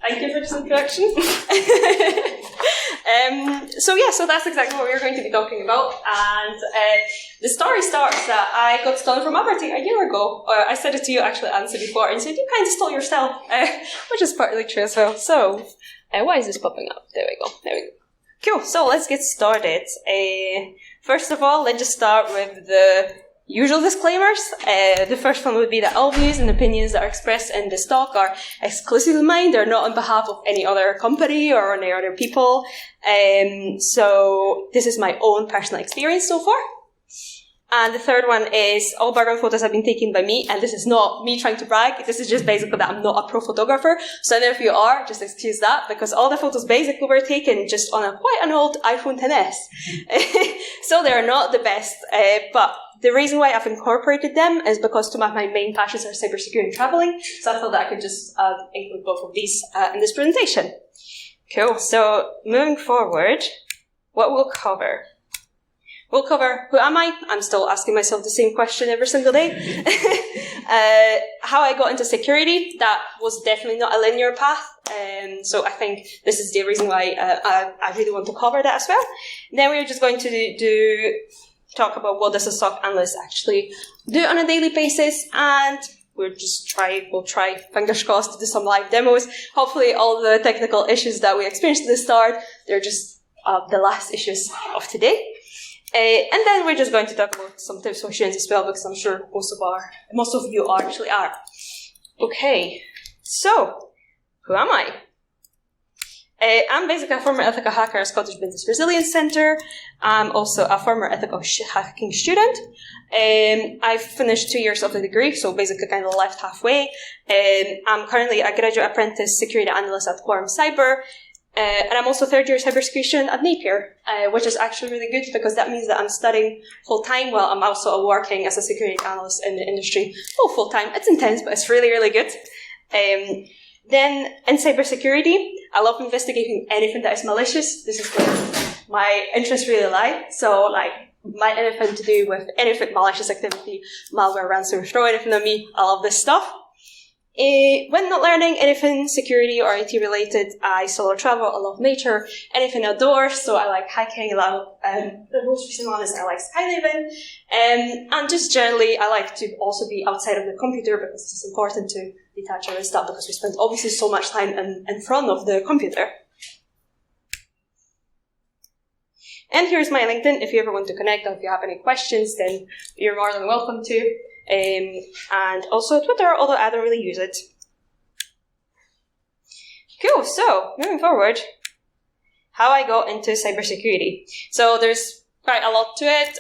Thank you for this introduction. So that's exactly what we're going to be talking about. And the story starts that I got stolen from Aberdeen a year ago. I said it to you, actually, Ansa, before, and said you kind of stole yourself, which is partly true as well. So, why is this popping up? There we go. Cool, so let's get started. First of all, let's just start with the usual disclaimers. The first one would be that all views and opinions that are expressed in this talk are exclusively mine. They're not on behalf of any other company or any other people. So this is my own personal experience so far. And the third one is all background photos have been taken by me, and this is not me trying to brag. This is just basically that I'm not a pro photographer. So if you are, just excuse that, because all the photos basically were taken just on quite an old iPhone XS. So they're not the best, but the reason why I've incorporated them is because two of my main passions are cybersecurity and traveling. So I thought that I could just include both of these in this presentation. Cool. So moving forward, what we'll cover. We'll cover who am I? I'm still asking myself the same question every single day. How I got into security. That was definitely not a linear path. So I think this is the reason why I really want to cover that as well. Then we're just going to talk about what does a SOC analyst actually do on a daily basis, and we'll try, fingers crossed, to do some live demos. Hopefully all the technical issues that we experienced at the start, they're just the last issues of today. And then we're just going to talk about some tips for students as well, because I'm sure most of you actually are. Okay, so who am I? I'm basically a former ethical hacker at Scottish Business Resilience Centre. I'm also a former ethical hacking student. I've finished 2 years of the degree, so basically kind of left halfway. I'm currently a graduate apprentice security analyst at Quorum Cyber. And I'm also third year cybersecurity student at Napier, which is actually really good because that means that I'm studying full-time while I'm also working as a security analyst in the industry. Oh, full-time. It's intense, but it's really, really good. Then in cybersecurity, I love investigating anything that is malicious. This is where my interests really lie. So anything to do with anything malicious activity, malware, ransomware, throw anything at me. I love this stuff. When not learning anything security or IT related, I solo travel, I love nature, anything outdoors, so I like hiking, the most recent one is I like skydiving, and just generally I like to also be outside of the computer because it's important to detach our stuff because we spend obviously so much time in front of the computer. And here's my LinkedIn. If you ever want to connect or if you have any questions, then you're more than welcome to. And also Twitter, although I don't really use it. Cool, so moving forward, how I got into cybersecurity. So there's quite a lot to it,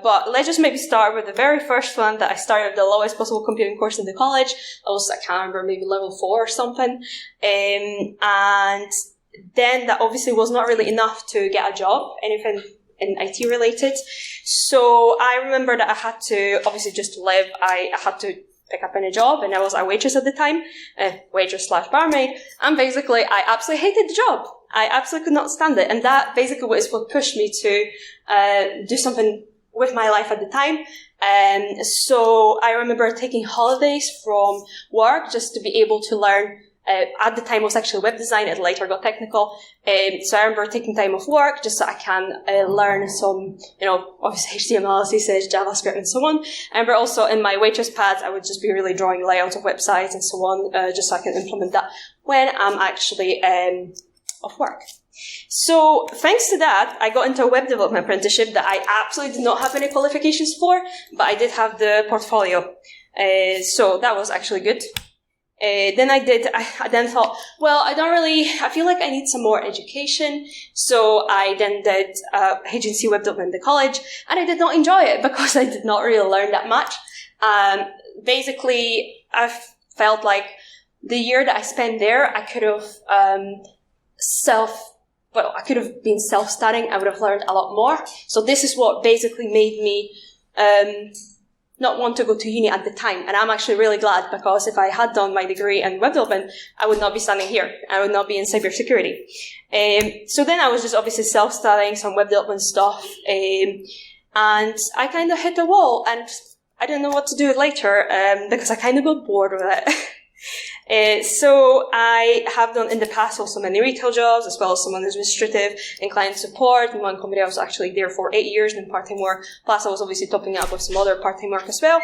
but let's just maybe start with the very first one that I started the lowest possible computing course in the college. That was, I can't remember, maybe level 4 or something. And then that obviously was not really enough to get a job, anything in IT related. So I remember that I had to, obviously just to live, I had to pick up any job, and I was a waitress at the time, waitress/barmaid, and basically I absolutely hated the job. I absolutely could not stand it, and that basically was what pushed me to do something with my life at the time. And so I remember taking holidays from work just to be able to learn. At the time it was actually web design, it later got technical. So I remember taking time off work just so I can learn some, obviously HTML, CSS, JavaScript, and so on. I remember also in my waitress pads, I would just be really drawing layouts of websites and so on, just so I can implement that when I'm actually off work. So thanks to that, I got into a web development apprenticeship that I absolutely did not have any qualifications for, but I did have the portfolio. So that was actually good. Then I then thought, well, I feel like I need some more education. So I then did agency web development in the college, and I did not enjoy it because I did not really learn that much. Basically, I felt like the year that I spent there, I could have been self-studying. I would have learned a lot more. So this is what basically made me not want to go to uni at the time. And I'm actually really glad, because if I had done my degree in web development, I would not be standing here. I would not be in cybersecurity. So then I was just obviously self-studying some web development stuff. And I kind of hit a wall, and I didn't know what to do later, because I kind of got bored with it. So I have done in the past also many retail jobs, as well as some administrative and client support. In one company I was actually there for 8 years in part-time work, plus I was obviously topping up with some other part-time work as well.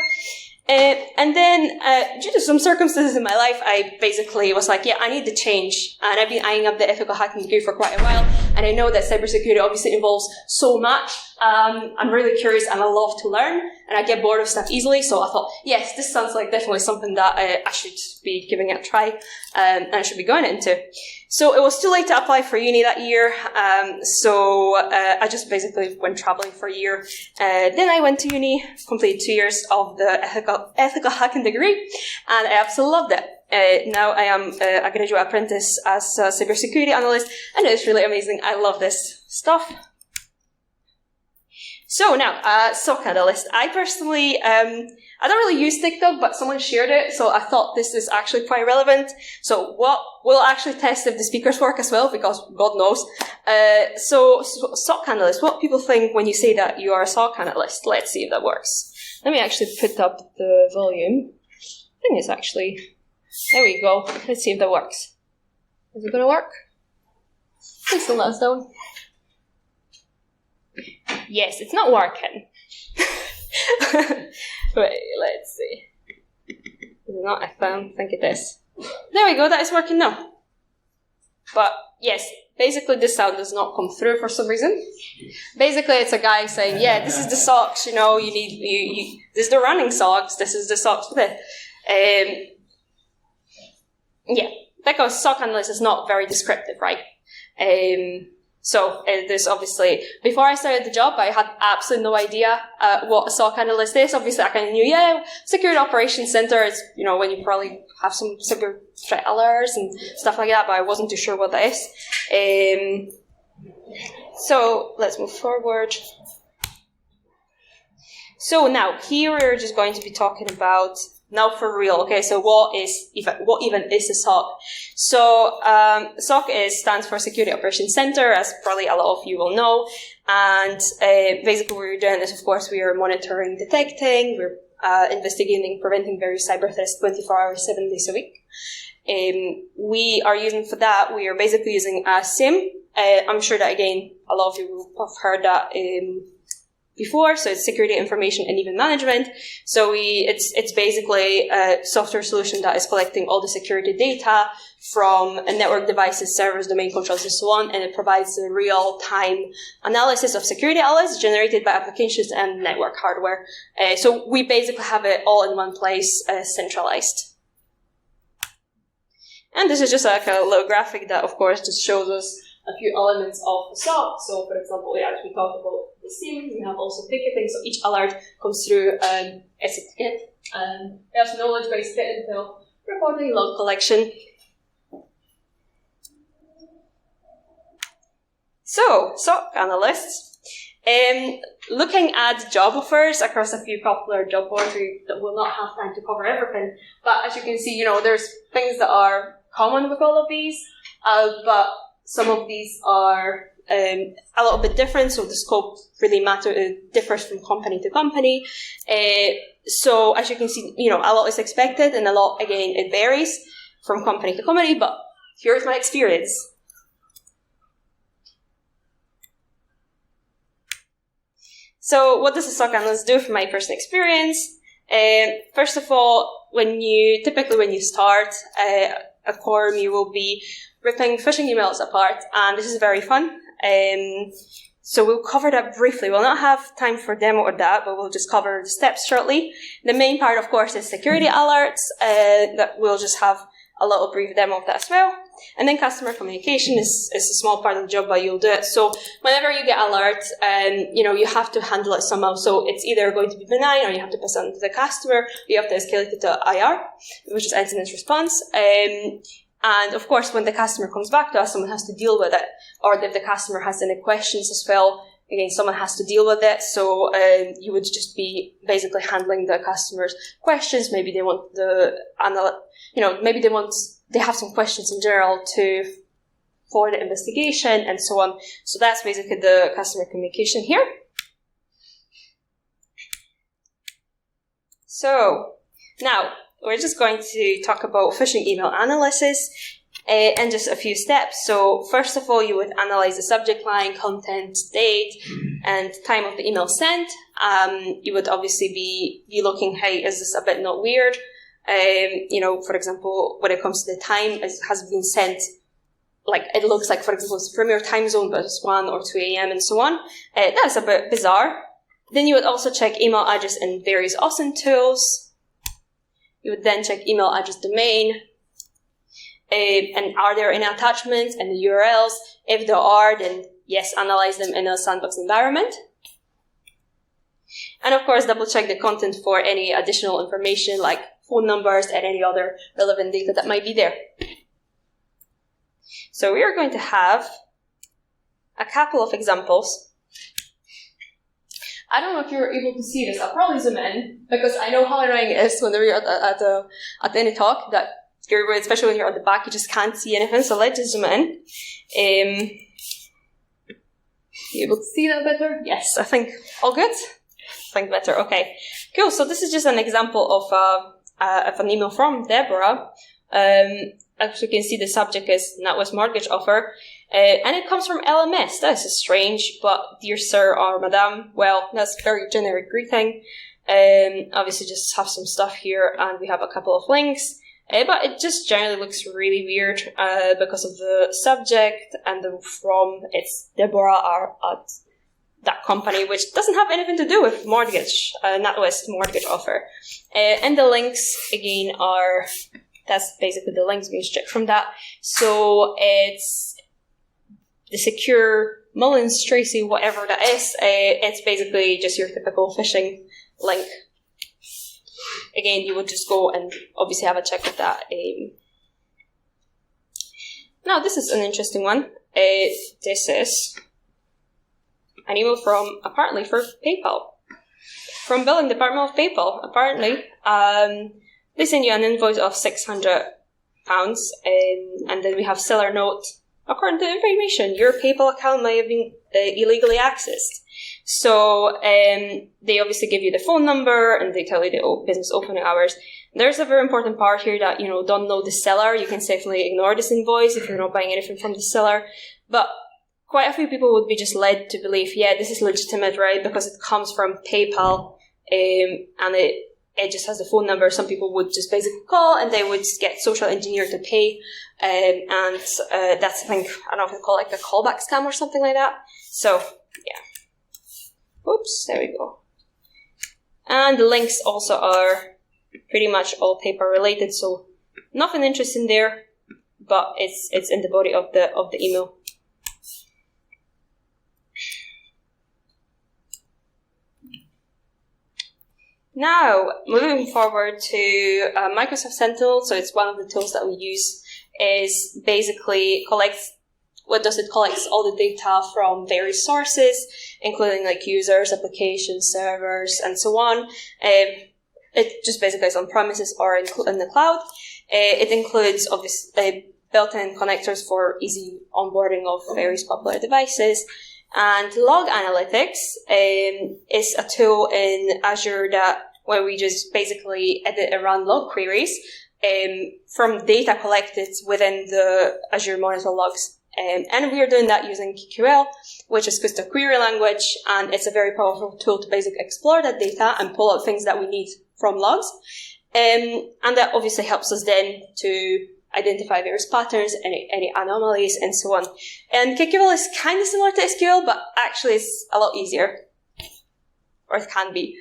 And then, due to some circumstances in my life, I basically was like, yeah, I need to change. And I've been eyeing up the ethical hacking degree for quite a while. And I know that cybersecurity obviously involves so much. I'm really curious and I love to learn. And I get bored of stuff easily. So I thought, yes, this sounds like definitely something that I should be giving it a try. And I should be going into. So it was too late to apply for uni that year. So I just basically went traveling for a year. Then I went to uni, completed 2 years of the ethical hacking degree, and I absolutely loved it. Now I am a graduate apprentice as a cybersecurity analyst, and it's really amazing. I love this stuff. So now, SOC analyst. I personally, I don't really use TikTok, but someone shared it, so I thought this is actually quite relevant. So we'll actually test if the speakers work as well, because God knows. So SOC analyst, what people think when you say that you are a SOC analyst? Let's see if that works. Let me actually put up the volume. I think it's actually, there we go. Let's see if that works. Is it going to work? Please don't let us down. Yes, it's not working. Wait, let's see. Is it not? I think it is. There we go, that is working now. But yes, basically this sound does not come through for some reason. Basically it's a guy saying, yeah, this is the SOCs, you know, this is the running SOCs, this is the SOCs with it. Yeah, because SOC analyst is not very descriptive, right? So there's obviously, before I started the job, I had absolutely no idea what a SOC analyst is. Obviously, I kind of knew, yeah, Security Operations Center is, you know, when you probably have some cyber threat alerts and stuff like that, but I wasn't too sure what that is. So let's move forward. So now, here we're just going to be talking about, now for real, okay, so what even is a SOC? So, SOC stands for Security Operations Center, as probably a lot of you will know. And, basically what we're doing is, of course, we are monitoring, detecting, we're, investigating, preventing various cyber threats 24 hours, 7 days a week. We are using for that, we are basically using a SIM. I'm sure that, again, a lot of you have heard that, before, so it's security information and event management. So it's basically a software solution that is collecting all the security data from network devices, servers, domain controls, and so on, and it provides a real-time analysis of security alerts generated by applications and network hardware. So we basically have it all in one place, centralized. And this is just like a little graphic that, of course, just shows us a few elements of the SOC. So, for example, we talked about the SIM, we have also ticketing, so each alert comes through as a ticket. There's knowledge-based threat intel, reporting, log collection. So, SOC analysts. Looking at job offers across a few popular job boards, we will not have time to cover everything. But as you can see, you know, there's things that are common with all of these, but some of these are a little bit different, so the scope really differs from company to company. So as you can see, you know, a lot is expected, and a lot, again, it varies from company to company, but here's my experience. So what does a SOC analyst do from my personal experience? First of all, typically when you start a quorum, you will be ripping phishing emails apart, and this is very fun. So we'll cover that briefly. We'll not have time for demo or that, but we'll just cover the steps shortly. The main part, of course, is security alerts. That we'll just have a little brief demo of that as well. And then customer communication is a small part of the job, but you'll do it. So whenever you get alerts, you know, you have to handle it somehow. So it's either going to be benign, or you have to pass it on to the customer. You have to escalate it to IR, which is incident response. And of course, when the customer comes back to us, someone has to deal with it. Or if the customer has any questions as well, again, someone has to deal with it. So you would just be basically handling the customer's questions. Maybe they want they have some questions in general for the investigation and so on. So that's basically the customer communication here. So now, we're just going to talk about phishing email analysis and just a few steps. So first of all, you would analyze the subject line, content, date, and time of the email sent. You would obviously be looking, hey, is this a bit not weird? For example, when it comes to the time, it has been sent, like it looks like, for example, it's from your time zone, but it's 1 or 2 a.m. and so on. That's a bit bizarre. Then you would also check email address in various OSINT tools. You would then check email address domain. And are there any attachments and the URLs? If there are, then yes, analyze them in a sandbox environment. And of course, double check the content for any additional information like phone numbers and any other relevant data that might be there. So we are going to have a couple of examples. I don't know if you're able to see this. I'll probably zoom in because I know how annoying it is whenever you're at any talk that especially when you're at the back, you just can't see anything. So let's just zoom in. You able to see that better? Yes, I think all good. I think better. Okay, cool. So this is just an example of an email from Deborah. As you can see, the subject is NatWest mortgage offer, and it comes from LMS. That is strange, but dear sir or madam, well, that's a very generic greeting. Obviously, just have some stuff here, and we have a couple of links. But it just generally looks really weird because of the subject and the from. It's Deborah at that company, which doesn't have anything to do with mortgage, NatWest mortgage offer. And the links, again, that's basically the links being stripped from that. So it's the secure Mullins Tracy, whatever that is. It's basically just your typical phishing link. Again, you would just go and obviously have a check with that. Now, this is an interesting one. This is an email apparently for PayPal. From billing department of PayPal, apparently. They send you an invoice of £600, and then we have seller note. According to the information, your PayPal account may have been illegally accessed. So they obviously give you the phone number and they tell you the business opening hours. There's a very important part here that, don't know the seller. You can safely ignore this invoice if you're not buying anything from the seller. But quite a few people would be just led to believe, yeah, this is legitimate, right? Because it comes from PayPal and it just has the phone number. Some people would just basically call and they would get social engineered to pay. And that's, I think, I don't know if it's called like a callback scam or something like that. So, yeah. Oops, there we go. And the links also are pretty much all PayPal related, so nothing interesting there, but it's in the body of the email. Now, moving forward to Microsoft Sentinel, so it's one of the tools that we use, is basically collects all the data from various sources, including like users, applications, servers, and so on. It just basically is on premises or in the cloud. It includes obviously built-in connectors for easy onboarding of various popular devices. And Log Analytics is a tool in Azure where we just basically edit and run log queries from data collected within the Azure Monitor logs. And we are doing that using KQL, which is custom query language, and it's a very powerful tool to basically explore that data and pull out things that we need from logs. And that obviously helps us then to identify various patterns, any anomalies, and so on. And KQL is kind of similar to SQL, but actually it's a lot easier. Or it can be.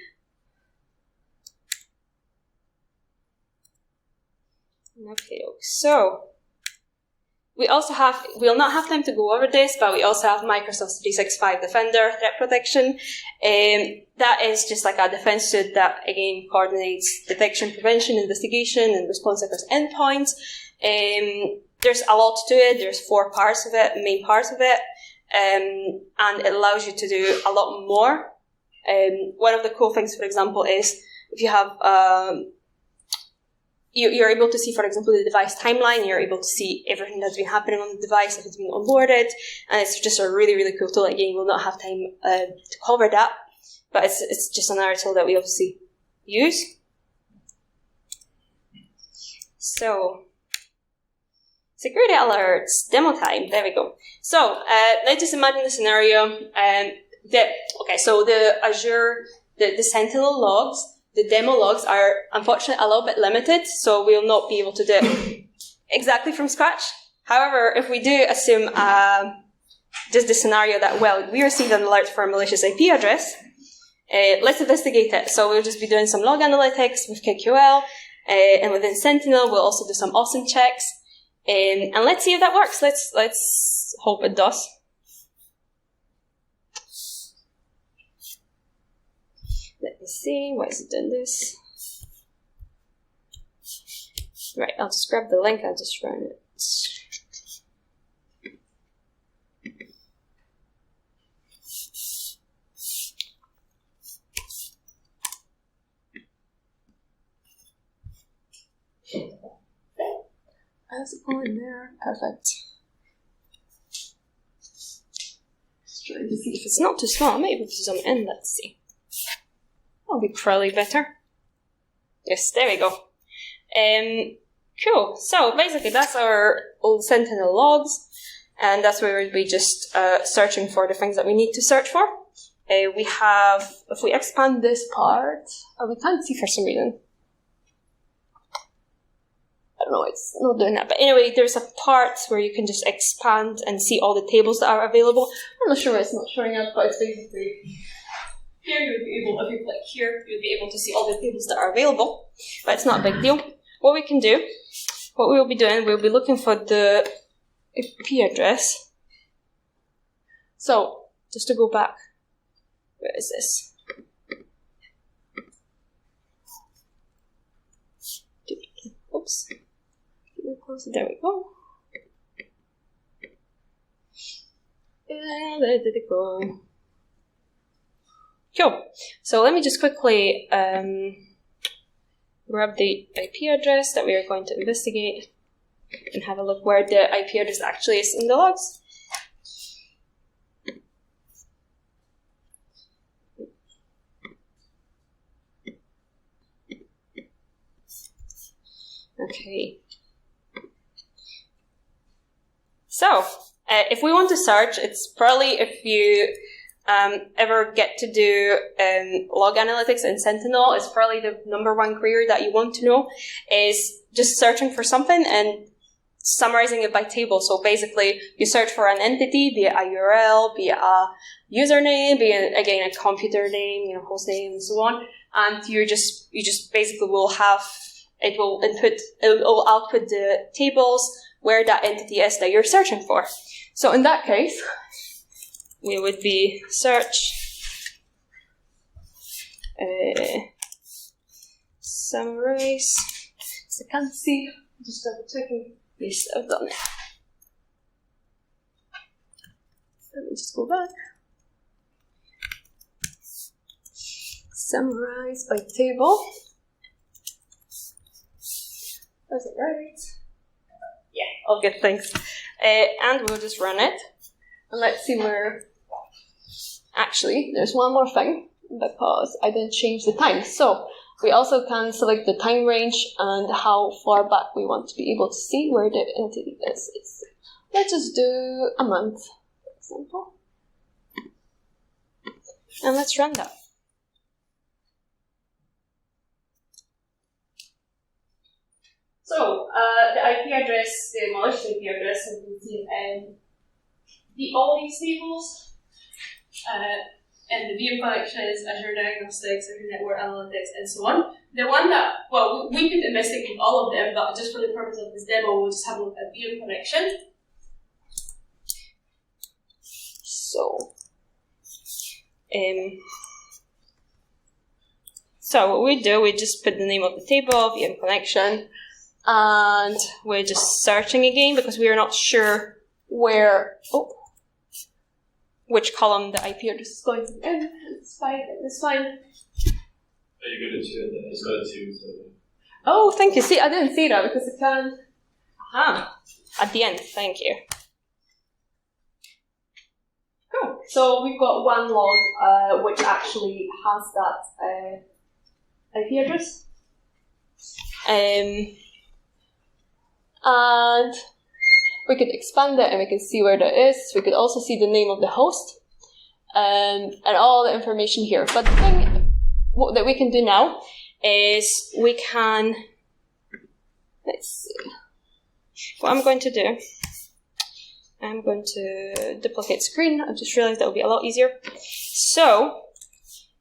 Okay, so we'll not have time to go over this, but we also have Microsoft 365 Defender threat protection. That is just like a defense suite that, again, coordinates detection, prevention, investigation, and response across endpoints. There's a lot to it. There's 4 parts of it, main parts of it, and it allows you to do a lot more. One of the cool things, for example, is if you have you're able to see, for example, the device timeline. You're able to see everything that's been happening on the device, if it's been onboarded, and it's just a really, really cool tool. Again, we'll not have time to cover that, but it's just another tool that we obviously use. So, security alerts, demo time, there we go. So, let's just imagine the scenario. So the Azure, the Sentinel logs, the demo logs are unfortunately a little bit limited, so we'll not be able to do it exactly from scratch. However, if we do assume just the scenario that, well, we received an alert for a malicious IP address, let's investigate it. So we'll just be doing some log analytics with KQL, and within Sentinel, we'll also do some OSINT checks, and let's see if that works. Let's hope it does. Let me see, why is it doing this? Right, I'll just grab the link, I'll just run it. How's it going there? Perfect. Just trying to see if it's not too small. I might be able to zoom in. Let's see. That'll be probably better. Yes, there we go. Cool. So basically, that's our old Sentinel logs, and that's where we'll be just searching for the things that we need to search for. We have, if we expand this part, we can't see for some reason. I don't know, it's not doing that. But anyway, there's a part where you can just expand and see all the tables that are available. I'm not sure why it's not showing up, but it's basically here you'll be able, if you click here, you'll be able to see all the tables that are available. But it's not a big deal. What we can do, what we'll be doing, we'll be looking for the IP address. So, just to go back, where is this? Oops. There we go. And there did it go. Cool. So let me just quickly grab the IP address that we are going to investigate and have a look where the IP address actually is in the logs. Okay. So, if we want to search, it's probably if you ever get to do log analytics in Sentinel, it's probably the number one query that you want to know is just searching for something and summarizing it by table. So basically, you search for an entity, be it a URL, be it a username, be it, again, a computer name, host name, and so on. And you just basically will have, it will output the tables where that entity is that you're searching for. So in that case, we would be search summarize. So I can't see, just double checking. Yes, I've done it. Let me just go back. Summarize by table. That's it, right? Yeah, all good, thanks. And we'll just run it. And let's see where... Actually, there's one more thing, because I didn't change the time. So, we also can select the time range and how far back we want to be able to see where the entity is. Let's just do a month, for example. And let's run that. So, the IP address, the malicious IP address, as you can see, all these tables, and the VM connections, Azure Diagnostics, Azure Network Analytics, and so on. The one that, well, we could investigate all of them, but just for the purpose of this demo, we'll just have a look at VM connection. So what we do, we just put the name of the table, VM connection, and we're just searching again because we are not sure which column the IP address is going to be in. It's fine. Are you good at two? It's got a two. So. Oh, thank you. See, I didn't see that because it can. At the end. Thank you. Cool. So we've got one log which actually has that IP address. And we could expand it and we can see where that is. We could also see the name of the host and all the information here. But the thing that we can do now is we can, let's see, what I'm going to do, I'm going to duplicate screen. I just realized that would be a lot easier. So,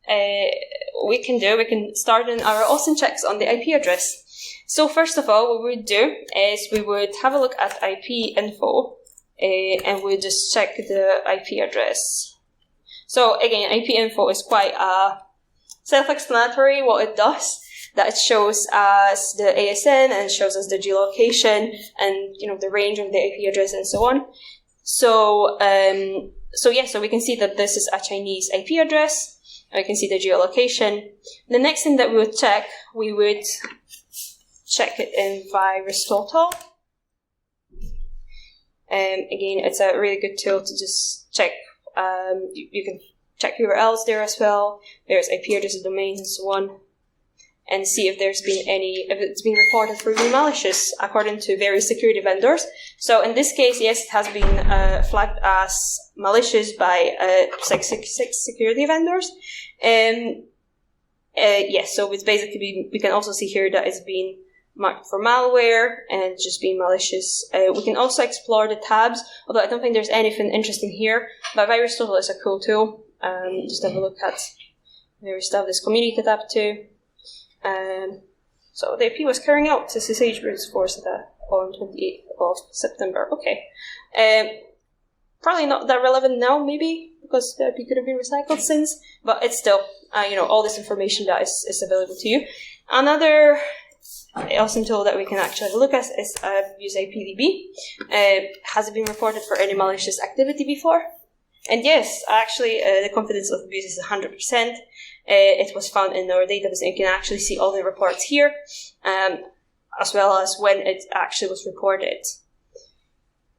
we can start in our OSINT checks on the IP address. So first of all, what we would do is we would have a look at IP info, and we just check the IP address. So again, IP info is quite self-explanatory what it does. That it shows us the ASN and it shows us the geolocation and the range of the IP address and so on. So so we can see that this is a Chinese IP address. And we can see the geolocation. The next thing that we would check it in VirusTotal. Again, it's a really good tool to just check. You can check URLs there as well. There's IP addresses, domains, and so on, and see if it's been reported for being malicious according to various security vendors. So in this case, yes, it has been flagged as malicious by 666 security vendors. Yes, so it's basically we can also see here that it's been marked for malware and just being malicious. We can also explore the tabs, although I don't think there's anything interesting here. But VirusTotal is a cool tool. Just have a look at various stuff. There's community tab too. So the IP was carrying out to SSH brute force on 28th of September. Okay. Probably not that relevant now, maybe, because the IP could have been recycled since, but it's still, all this information that is available to you. Another awesome tool that we can actually look at is use IPDB. Has it been reported for any malicious activity before? And yes, actually, the confidence of abuse is 100%. It was found in our database, and you can actually see all the reports here, as well as when it actually was reported.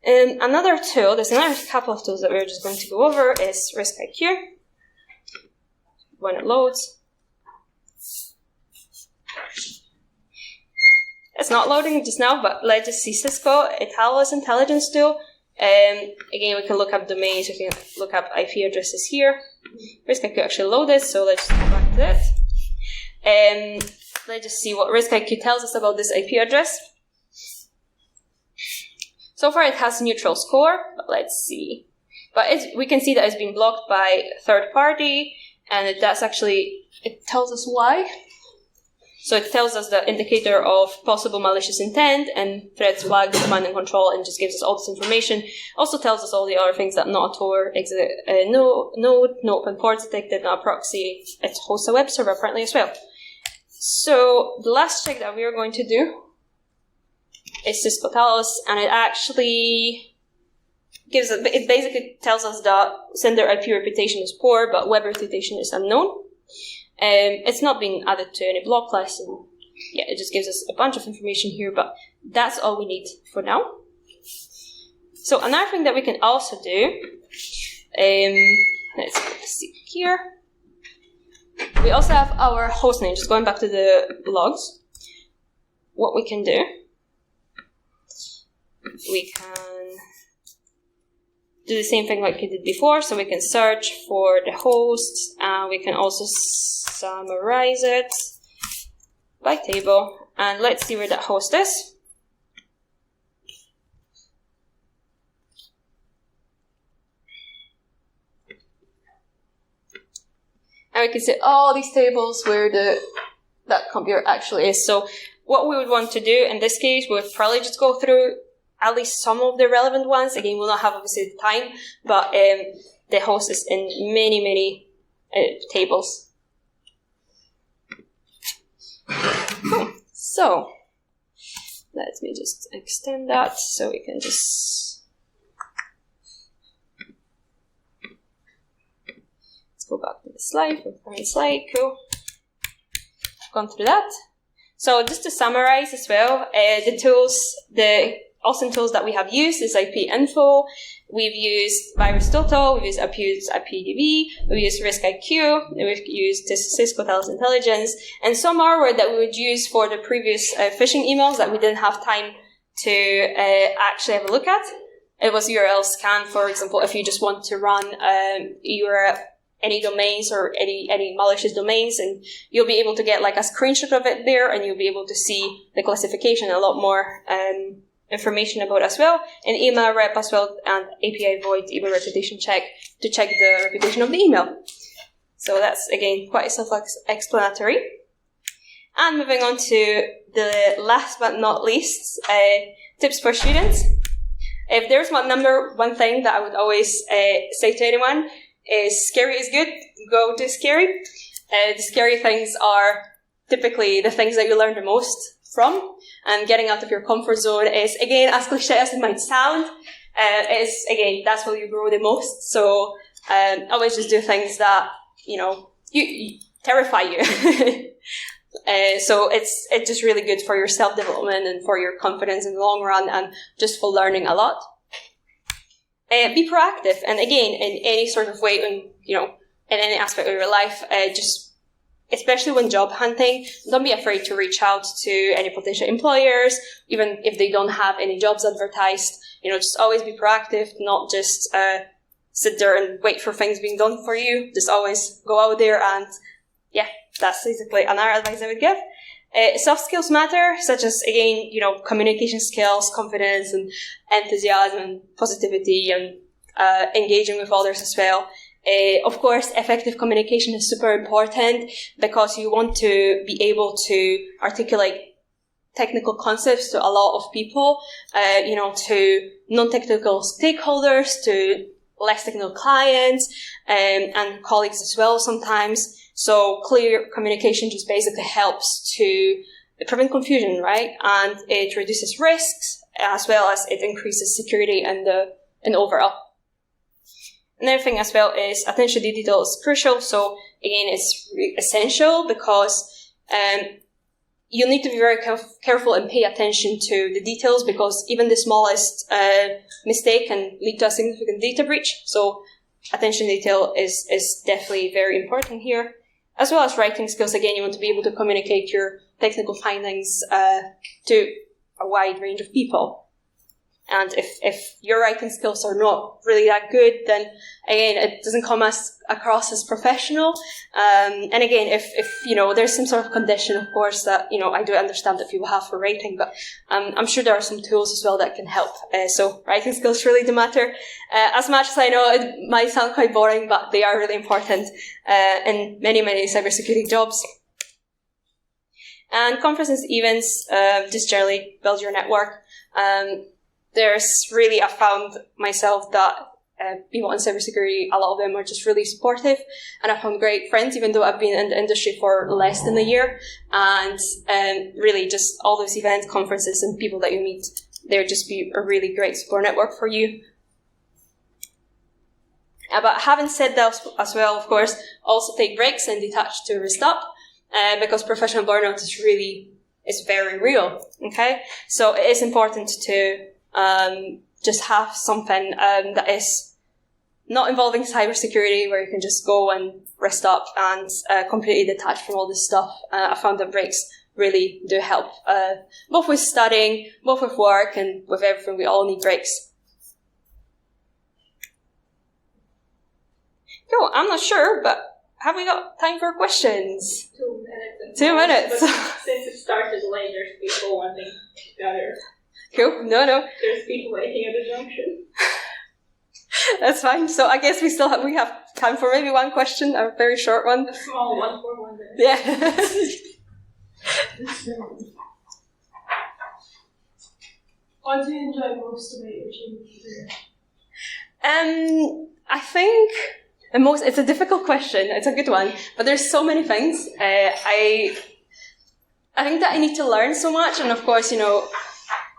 And there's another couple of tools that we're just going to go over, is RiskIQ. When it loads. It's not loading just now, but let's just see Cisco Italo's intelligence tool. Again, we can look up domains, we can look up IP addresses here. RiskIQ actually loaded, so let's just go back to that. And let's just see what RiskIQ tells us about this IP address. So far it has neutral score, but let's see. But we can see that it's been blocked by third party, and it tells us why. So it tells us the indicator of possible malicious intent and threats flagged, command and control, and just gives us all this information. Also tells us all the other things that not a Tor, no open ports detected, not a proxy. It hosts a web server apparently as well. So the last check that we are going to do is Cisco Talos, and it actually it basically tells us that sender IP reputation is poor, but web reputation is unknown. It's not being added to any block class, and yeah, it just gives us a bunch of information here, but that's all we need for now. So another thing that we can also do, let's see here. We also have our hostname, just going back to the logs. What we can do, we can do the same thing like we did before, so we can search for the hosts, and we can also summarize it by table, and let's see where that host is. And we can see all these tables where that computer actually is. So what we would want to do in this case, we would probably just go through at least some of the relevant ones. Again, we'll not have obviously the time, but the host is in many tables. Cool. So let me just extend that so we can just go back to the slide, current slide, cool. Gone through that. So just to summarize as well, the awesome tools that we have used is IP info. We've used VirusTotal, we've used IPDB, we've used RiskIQ, we've used Cisco Talos Intelligence, and some malware that we would use for the previous phishing emails that we didn't have time to actually have a look at. It was URL scan, for example, if you just want to run any domains or any malicious domains, and you'll be able to get like a screenshot of it there, and you'll be able to see the classification, a lot more information about as well, and email rep as well, and API void email reputation check to check the reputation of the email. So that's, again, quite self-explanatory. And moving on to the last but not least, tips for students. If there's number one thing that I would always say to anyone is scary is good, go to scary. The scary things are typically the things that you learn the most from, and getting out of your comfort zone is, again, as cliche as it might sound, that's where you grow the most. So always just do things that, you terrify you. So it's just really good for your self-development and for your confidence in the long run, and just for learning a lot. Be proactive, and again, in any sort of way, in any aspect of your life, just especially when job hunting, don't be afraid to reach out to any potential employers, even if they don't have any jobs advertised. Just always be proactive, not just sit there and wait for things being done for you. Just always go out there, and that's basically another advice I would give. Soft skills matter, such as, again, communication skills, confidence, and enthusiasm, and positivity, and engaging with others as well. Of course, effective communication is super important, because you want to be able to articulate technical concepts to a lot of people, to non-technical stakeholders, to less technical clients, and colleagues as well sometimes. So clear communication just basically helps to prevent confusion, right? And it reduces risks, as well as it increases security and overall. Another thing as well is attention to detail is crucial. So again, it's essential, because you need to be very careful and pay attention to the details, because even the smallest mistake can lead to a significant data breach. So attention to detail is definitely very important here. As well as writing skills, again, you want to be able to communicate your technical findings to a wide range of people. And if your writing skills are not really that good, then again, it doesn't come across as professional. And again, if there's some sort of condition, of course, that, I do understand that people have for writing, but I'm sure there are some tools as well that can help. So writing skills really do matter. As much as I know it might sound quite boring, but they are really important in many, many cybersecurity jobs. And conferences, events, just generally build your network. I found myself that people in cybersecurity, a lot of them are just really supportive, and I found great friends, even though I've been in the industry for less than a year. And really, just all those events, conferences, and people that you meet, they'll just be a really great support network for you. But having said that as well, of course, also take breaks and detach to restop, because professional burnout is very real. Okay, so it is important to just have something that is not involving cybersecurity, where you can just go and rest up and completely detach from all this stuff. I found that breaks really do help, both with studying, both with work, and with everything. We all need breaks. Cool. I'm not sure, but have we got time for questions? 2 minutes. 2 minutes. But since it started late, there's people wanting to gather. Cool. No. There's people waiting at the junction. That's fine. So I guess we have time for maybe one question, a very short one. A small one for 1 minute. Yeah. What do you enjoy most about your team career? I think it's a difficult question. It's a good one, but there's so many things. I think that I need to learn so much, and of course,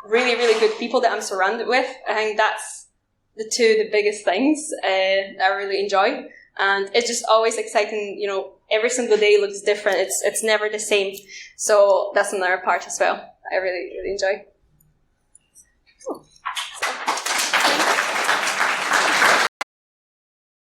really, really good people that I'm surrounded with. I think that's the biggest things that I really enjoy. And it's just always exciting, every single day looks different. It's never the same. So that's another part as well that I really, really enjoy. Cool.